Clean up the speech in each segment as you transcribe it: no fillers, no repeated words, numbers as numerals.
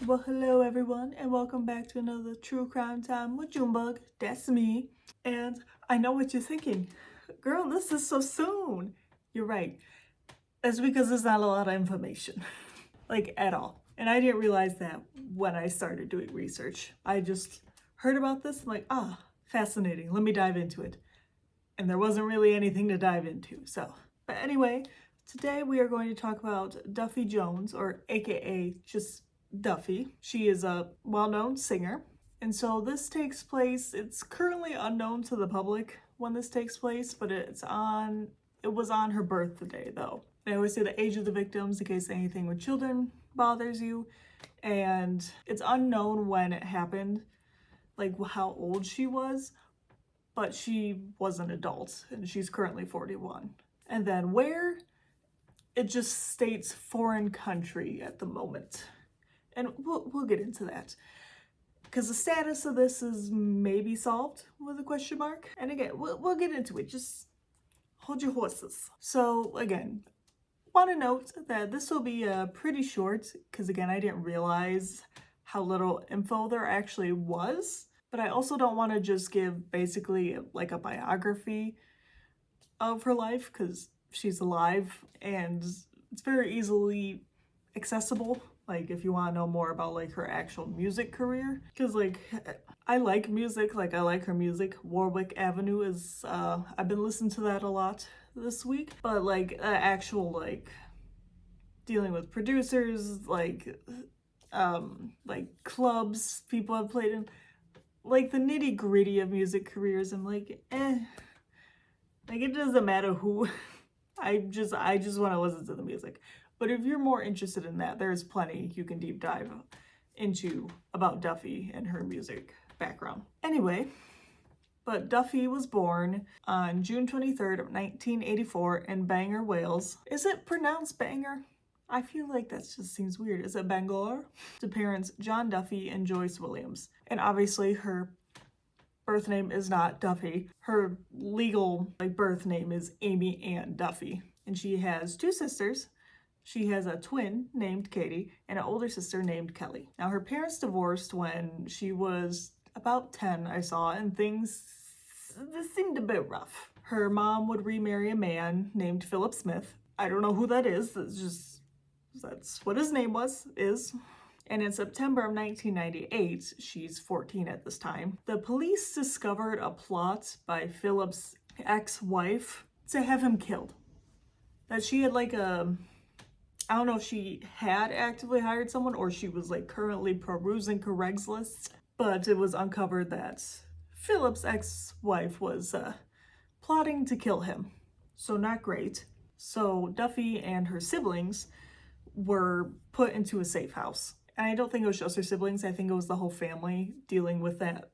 Well, hello everyone, and welcome back to another True Crime Time with Junebug. That's me. And I know what you're thinking. Girl, this is so soon. You're right. That's because there's not a lot of information. Like, at all. And I didn't realize that when I started doing research. I just heard about this, I'm like, fascinating. Let me dive into it. And there wasn't really anything to dive into, so. But anyway, today we are going to talk about Duffy Jones, or AKA just Duffy. She is a well-known singer. And so this takes place, it's currently unknown to the public when this takes place, but it was on her birthday though. I always say the age of the victims in case anything with children bothers you. And it's unknown when it happened, like how old she was, but she was an adult and she's currently 41. And then where? It just states foreign country at the moment. And we'll get into that. Because the status of this is maybe solved with a question mark. And again, we'll get into it. Just hold your horses. So again, want to note that this will be pretty short because again, I didn't realize how little info there actually was. But I also don't want to just give basically like a biography of her life because she's alive and it's very easily accessible. Like if you want to know more about like her actual music career, because like I like music, like I like her music. Warwick Avenue is I've been listening to that a lot this week, but like actual like dealing with producers, like clubs people have played in, like the nitty gritty of music careers. I'm like like it doesn't matter who. I just want to listen to the music. But if you're more interested in that, there's plenty you can deep dive into about Duffy and her music background. Anyway, but Duffy was born on June 23rd of 1984 in Bangor, Wales. Is it pronounced Bangor? I feel like that just seems weird. Is it Bangor? To parents John Duffy and Joyce Williams. And obviously her birth name is not Duffy. Her legal birth name is Amy Ann Duffy. And she has two sisters. She has a twin named Katie and an older sister named Kelly. Now her parents divorced when she was about 10, I saw, and things seemed a bit rough. Her mom would remarry a man named Philip Smith. I don't know who that is. That's what his name is. And in September of 1998, she's 14 at this time, the police discovered a plot by Philip's ex-wife to have him killed. That she had I don't know if she had actively hired someone or she was currently perusing Craigslist, but it was uncovered that Philip's ex-wife was plotting to kill him. So not great. So Duffy and her siblings were put into a safe house. And I don't think it was just her siblings. I think it was the whole family dealing with that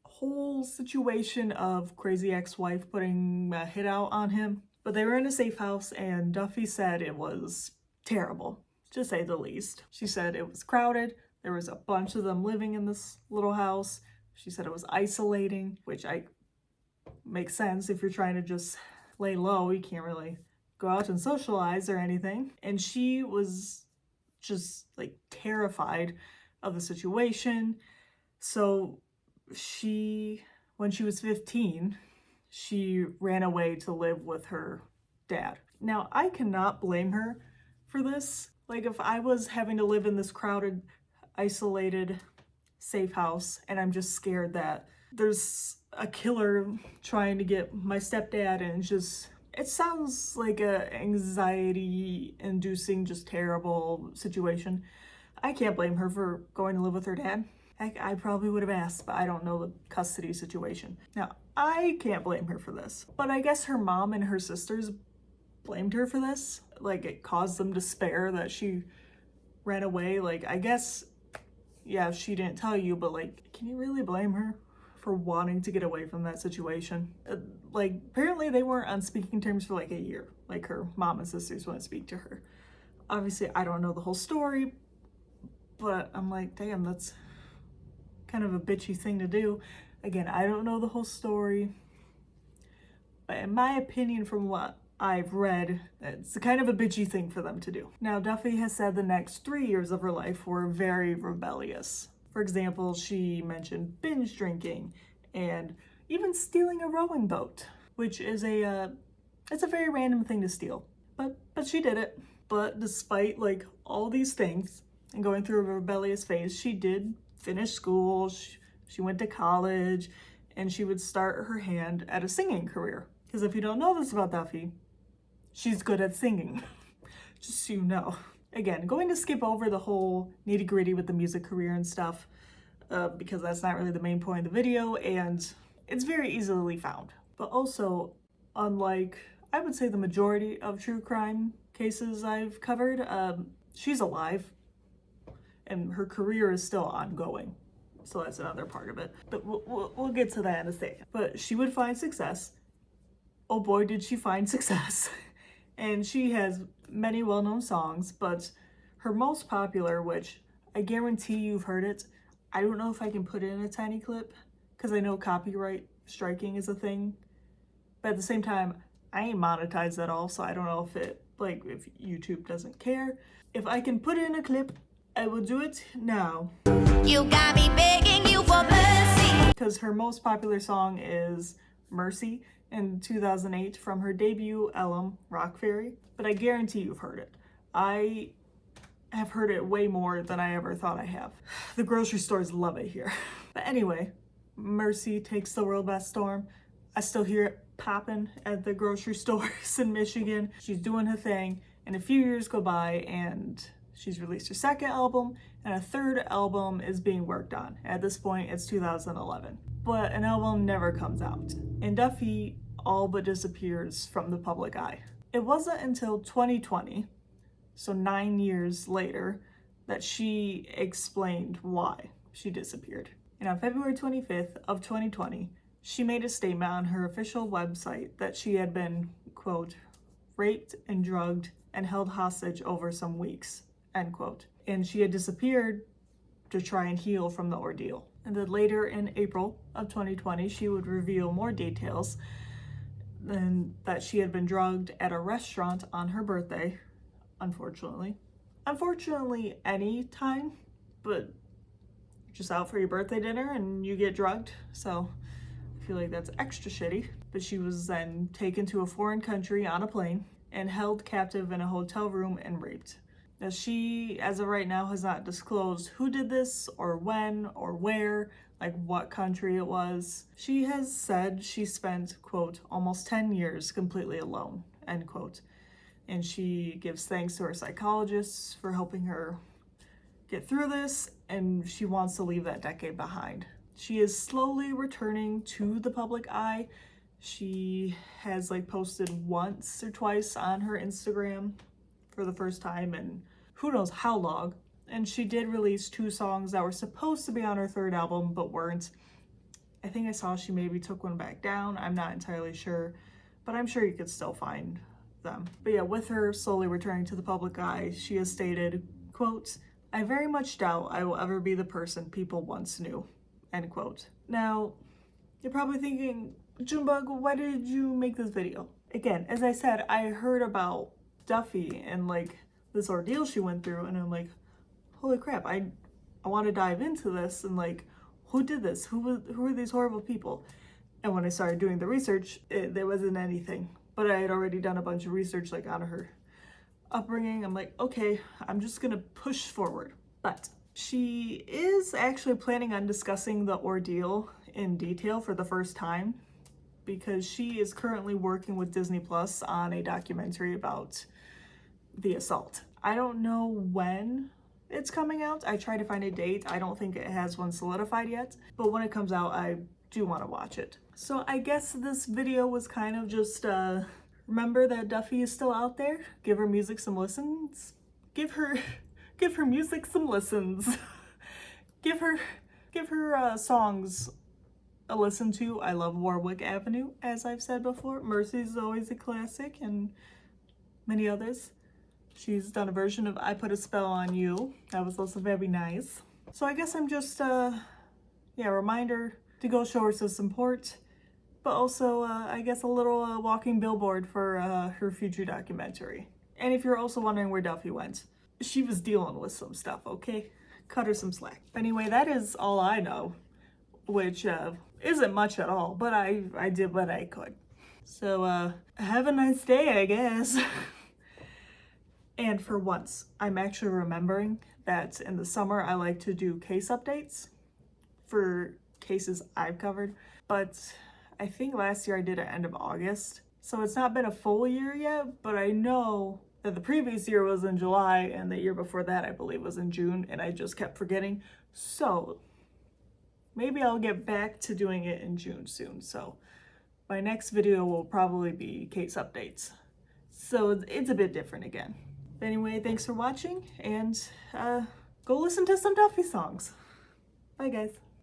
whole situation of crazy ex-wife putting a hit out on him. But they were in a safe house and Duffy said it was terrible, to say the least. She said it was crowded. There was a bunch of them living in this little house. She said it was isolating, which makes sense if you're trying to just lay low. You can't really go out and socialize or anything. And she was just terrified of the situation. So when she was 15, she ran away to live with her dad. Now, I cannot blame her for this. If I was having to live in this crowded, isolated, safe house, and I'm just scared that there's a killer trying to get my stepdad, and it sounds like a anxiety-inducing, just terrible situation. I can't blame her for going to live with her dad. I probably would have asked, but I don't know the custody situation. Now, I can't blame her for this, but I guess her mom and her sisters blamed her for this. It caused them despair that she ran away. I guess, yeah, she didn't tell you, but can you really blame her for wanting to get away from that situation? Apparently they weren't on speaking terms for a year. Her mom and sisters wouldn't speak to her. Obviously, I don't know the whole story, but I'm like, damn, that's kind of a bitchy thing to do. Again, I don't know the whole story, but in my opinion, from what I've read, it's kind of a bitchy thing for them to do. Now, Duffy has said the next 3 years of her life were very rebellious. For example, she mentioned binge drinking and even stealing a rowing boat, which is it's a very random thing to steal, but she did it. But despite like all these things and going through a rebellious phase, she did finish school, she went to college, and she would start her hand at a singing career. Because if you don't know this about Duffy, she's good at singing, just so you know. Again, going to skip over the whole nitty-gritty with the music career and stuff, because that's not really the main point of the video, and it's very easily found. But also, unlike, I would say, the majority of true crime cases I've covered, she's alive, and her career is still ongoing. So that's another part of it. But we'll get to that in a second. But she would find success. Oh boy, did she find success. And she has many well-known songs, but her most popular, which I guarantee you've heard it, I don't know if I can put in a tiny clip, because I know copyright striking is a thing. But at the same time, I ain't monetized at all, so I don't know if if YouTube doesn't care. If I can put in a clip, I will do it now. You got me begging you for mercy. Because her most popular song is Mercy in 2008 from her debut album, Rock Fairy. But I guarantee you've heard it. I have heard it way more than I ever thought I have. The grocery stores love it here. But anyway, Mercy takes the world by storm. I still hear it popping at the grocery stores in Michigan. She's doing her thing, and a few years go by and she's released her second album, and a third album is being worked on. At this point, it's 2011. But an album never comes out, and Duffy all but disappears from the public eye. It wasn't until 2020, so 9 years later, that she explained why she disappeared. And on February 25th of 2020, she made a statement on her official website that she had been, quote, raped and drugged and held hostage over some weeks, end quote. And she had disappeared to try and heal from the ordeal. And then later in April of 2020, she would reveal more details, and that she had been drugged at a restaurant on her birthday, unfortunately. Unfortunately, any time, but just out for your birthday dinner and you get drugged, so I feel like that's extra shitty. But she was then taken to a foreign country on a plane and held captive in a hotel room and raped. Now, she, as of right now, has not disclosed who did this or when or where, like what country it was. She has said she spent, quote, almost 10 years completely alone, end quote. And she gives thanks to her psychologists for helping her get through this, and she wants to leave that decade behind. She is slowly returning to the public eye. She has posted once or twice on her Instagram for the first time in who knows how long. And she did release 2 songs that were supposed to be on her third album but weren't. I think I saw she maybe took one back down. I'm not entirely sure, but I'm sure you could still find them. But yeah, with her slowly returning to the public eye, she has stated, quote, "I very much doubt I will ever be the person people once knew," end quote. Now, you're probably thinking, Junebug, why did you make this video? Again, as I said, I heard about Duffy and this ordeal she went through, and I'm like, holy crap, I want to dive into this and who did this? Who were these horrible people? And when I started doing the research, there wasn't anything. But I had already done a bunch of research on her upbringing. I'm like, okay, I'm just gonna push forward. But she is actually planning on discussing the ordeal in detail for the first time, because she is currently working with Disney Plus on a documentary about the assault. I don't know when it's coming out. I tried to find a date. I don't think it has one solidified yet, but when it comes out, I do want to watch it. So I guess this video was kind of just remember that Duffy is still out there. Give her music some listens. Give her music some listens. give her songs a listen to. I love Warwick Avenue, as I've said before. Mercy is always a classic, and many others. She's done a version of I Put a Spell on You. That was also very nice. So I guess I'm just, reminder to go show her some support. but also, I guess, a little walking billboard for her future documentary. And if you're also wondering where Duffy went, she was dealing with some stuff, okay? Cut her some slack. Anyway, that is all I know, which isn't much at all, but I did what I could. So, have a nice day, I guess. And for once, I'm actually remembering that in the summer I like to do case updates for cases I've covered, but I think last year I did it end of August. So it's not been a full year yet, but I know that the previous year was in July and the year before that I believe was in June, and I just kept forgetting. So maybe I'll get back to doing it in June soon. So my next video will probably be case updates. So it's a bit different again. Anyway, thanks for watching, and go listen to some Duffy songs. Bye, guys.